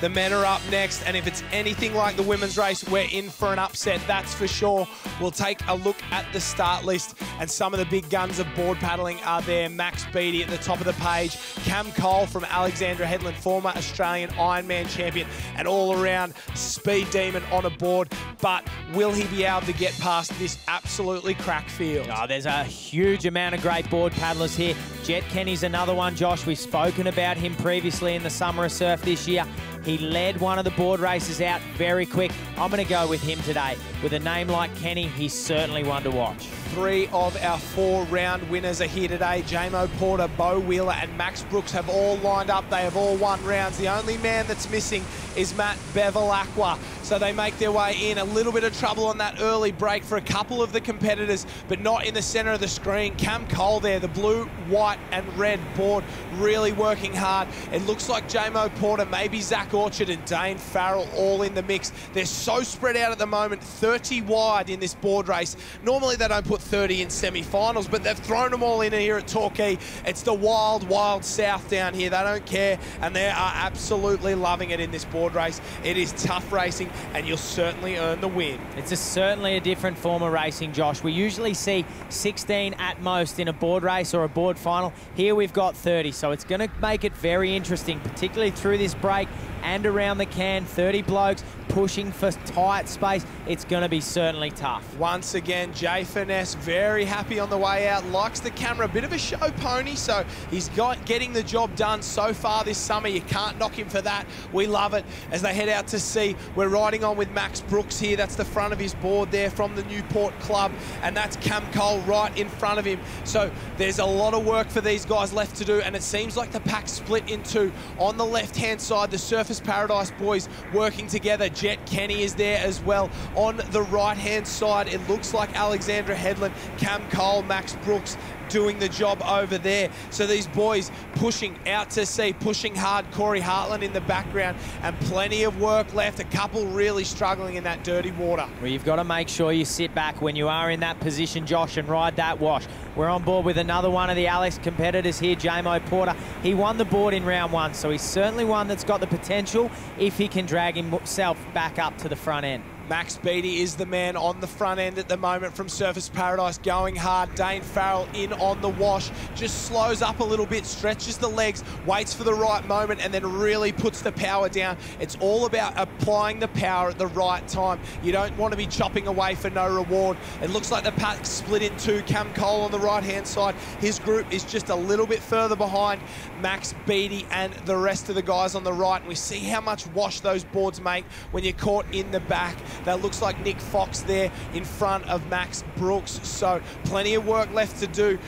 The men are up next, and if it's anything like the women's race, we're in for an upset, that's for sure. We'll take a look at the start list, and some of the big guns of board paddling are there. Max Beattie at the top of the page, Cam Cole from Alexandra Headland, former Australian Ironman champion, and all-around speed demon on a board. But will he be able to get past this absolutely crack field? Oh, there's a huge amount of great board paddlers here. Jett Kenny's another one, Josh. We've spoken about him previously in the Summer of Surf this year. He led one of the board races out very quick. I'm going to go with him today. With a name like Kenny, he's certainly one to watch. 3 of our 4 round winners are here today. Jamo Porter, Bo Wheeler and Max Brooks have all lined up. They have all won rounds. The only man that's missing is Matt Bevilacqua. So they make their way in. A little bit of trouble on that early break for a couple of the competitors, but not in the center of the screen. Cam Cole there, the blue, white and red board, really working hard. It looks like Jamo Porter, maybe Zach Orchard and Dane FARREL all in the mix. They're so spread out at the moment, 30 wide in this board race. Normally they don't put 30 in semi-finals, but they've thrown them all in here at Torquay. It's the wild, wild south down here. They don't care, and they are absolutely loving it in this board race. It is tough racing, and you'll certainly earn the win. It's certainly a different form of racing, Josh. We usually see 16 at most in a board race or a board final. Here we've got 30, so it's going to make it very interesting, particularly through this break and around the can. 30 blokes pushing for tight space. It's going to be certainly tough. Once again, Jay Finesse very happy on the way out, likes the camera, a bit of a show pony, so he's getting the job done so far this summer. You can't knock him for that. We love it. As they head out to sea, we're riding on with Max Brooks here. That's the front of his board there from the Newport Club, and that's Cam Cole right in front of him. So there's a lot of work for these guys left to do, and it seems like the pack split in two. On the left-hand side, the Surfers Paradise boys working together. Jett Kenny is there as well. On the right-hand side, it looks like Alexandra Headland, Cam Cole, Max Brooks doing the job over there. So these boys pushing out to sea, pushing hard. Corey Hartland in the background, and plenty of work left. A couple really struggling in that dirty water. Well, you've got to make sure you sit back when you are in that position, Josh, and ride that wash. We're on board with another one of the Alex competitors here, Jamo Porter. He won the board in round 1, so he's certainly one that's got the potential if he can drag himself back up to the front end. Max Beattie is the man on the front end at the moment from Surfers Paradise, going hard. Dane FARREL in on the wash, just slows up a little bit, stretches the legs, waits for the right moment, and then really puts the power down. It's all about applying the power at the right time. You don't want to be chopping away for no reward. It looks like the pack split in two. Cam Cole on the right-hand side. His group is just a little bit further behind Max Beattie and the rest of the guys on the right. And we see how much wash those boards make when you're caught in the back. That looks like Nick Fox there in front of Max Brooks. So plenty of work left to do.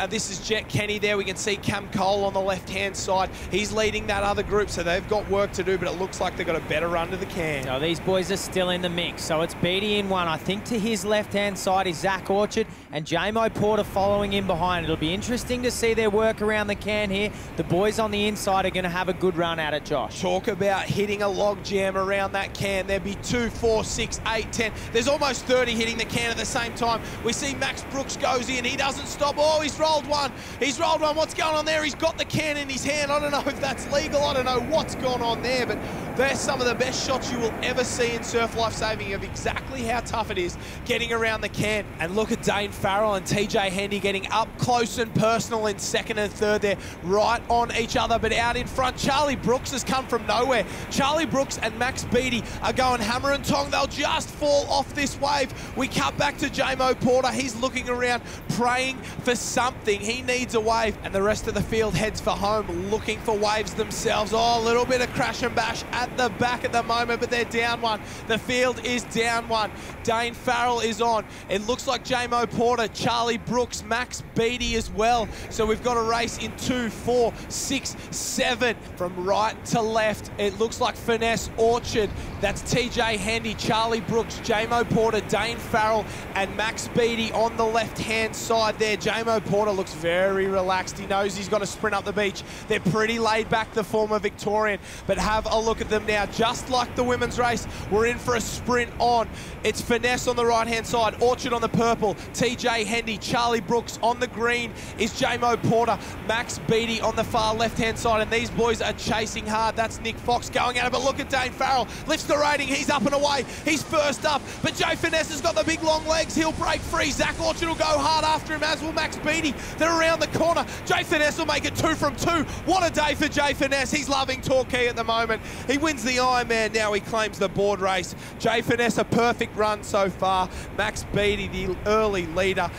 This is Jett Kenny there. We can see Cam Cole on the left-hand side. He's leading that other group, so they've got work to do, but it looks like they've got a better run to the can. So these boys are still in the mix. So it's Beattie in one. I think to his left-hand side is Zach Orchard and Jamo Porter following in behind. It'll be interesting to see their work around the can here. The boys on the inside are going to have a good run at it, Josh. Talk about hitting a log jam around that can. There'd be 2, 4, 6, 8, 10. There's almost 30 hitting the can at the same time. We see Max Brooks goes in. He doesn't stop. Oh, he's rolled one. He's rolled one. What's going on there? He's got the can in his hand. I don't know if that's legal. I don't know what's gone on there, but they're some of the best shots you will ever see in surf lifesaving of exactly how tough it is getting around the can. And look at Dane FARREL and TJ Hendy getting up close and personal in second and third there, right on each other, but out in front. Charlie Brooks has come from nowhere. Charlie Brooks and Max Beattie are going hammer and tong. They'll just fall off this wave. We cut back to Jamo Porter. He's looking around, praying for something. He needs a wave, and the rest of the field heads for home, looking for waves themselves. Oh, a little bit of crash and bash at the back at the moment, but they're down one. The field is down one. Dane FARREL is on. It looks like Jamo Porter, Charlie Brooks, Max Beattie as well. So we've got a race in 2, 4, 6, 7 from right to left. It looks like Finesse Orchard. That's TJ Hendy, Charlie Charlie Brooks, Jamo Porter, Dane Farrell, and Max Beattie on the left-hand side there. Jamo Porter looks very relaxed. He knows he's got to sprint up the beach. They're pretty laid back, the former Victorian, but have a look at them now. Just like the women's race, we're in for a sprint on. It's Finesse on the right-hand side, Orchard on the purple, TJ Hendy, Charlie Brooks on the green is Jamo Porter, Max Beattie on the far left-hand side, and these boys are chasing hard. That's Nick Fox going at it, but look at Dane Farrell. Lifts the rating, he's up and away. He's first up, but Jay Finesse has got the big long legs. He'll break free. Zach Orchard will go hard after him, as will Max Beattie. They're around the corner. Jay Finesse will make it 2 from 2. What a day for Jay Finesse. He's loving Torquay at the moment. He wins the Ironman now. He claims the board race. Jay Finesse, a perfect run so far. Max Beattie, the early leader,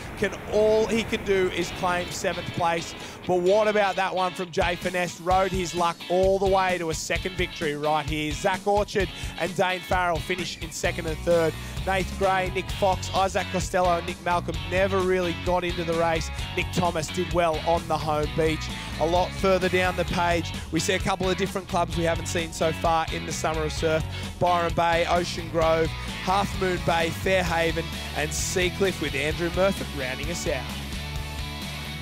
all he can do is claim 7th place. But what about that one from Jay Finesse? Rode his luck all the way to a second victory right here. Zach Orchard and Dane Farrell finish in 2nd and 3rd. Nath Gray, Nick Fox, Isaac Costello, and Nick Malcolm never really got into the race. Nick Thomas did well on the home beach. A lot further down the page, we see a couple of different clubs we haven't seen so far in the Summer of Surf. Byron Bay, Ocean Grove, Half Moon Bay, Fairhaven, and Seacliff, with Andrew Murphy rounding us out.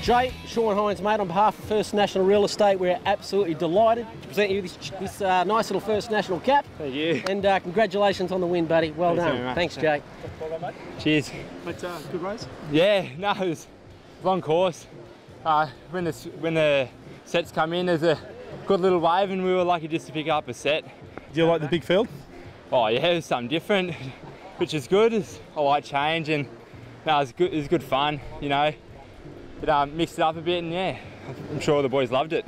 Jay, Sean Hines, mate, on behalf of First National Real Estate, we're absolutely delighted to present you this nice little First National cap. Thank you. And congratulations on the win, buddy. Well done. Thanks, Jay. Cheers. But good race? Yeah, no, it was a long course. When the sets come in, there's a good little wave, and we were lucky just to pick up a set. Do you like the big field? Oh yeah, it was something different, which is good. It's a light change, and no, it was good fun, you know. It mixed it up a bit, and yeah, I'm sure the boys loved it.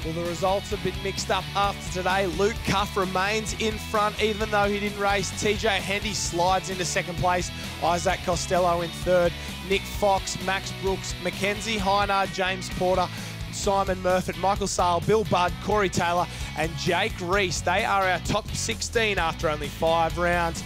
Well, the results have been mixed up after today. Luke Cuff remains in front, even though he didn't race. TJ Hendy slides into 2nd place. Isaac Costello in 3rd. Nick Fox, Max Brooks, Mackenzie Hynard, James Porter, Simon Murphy, Michael Sale, Bill Budd, Corey Taylor, and Jake Reese. They are our top 16 after only 5 rounds.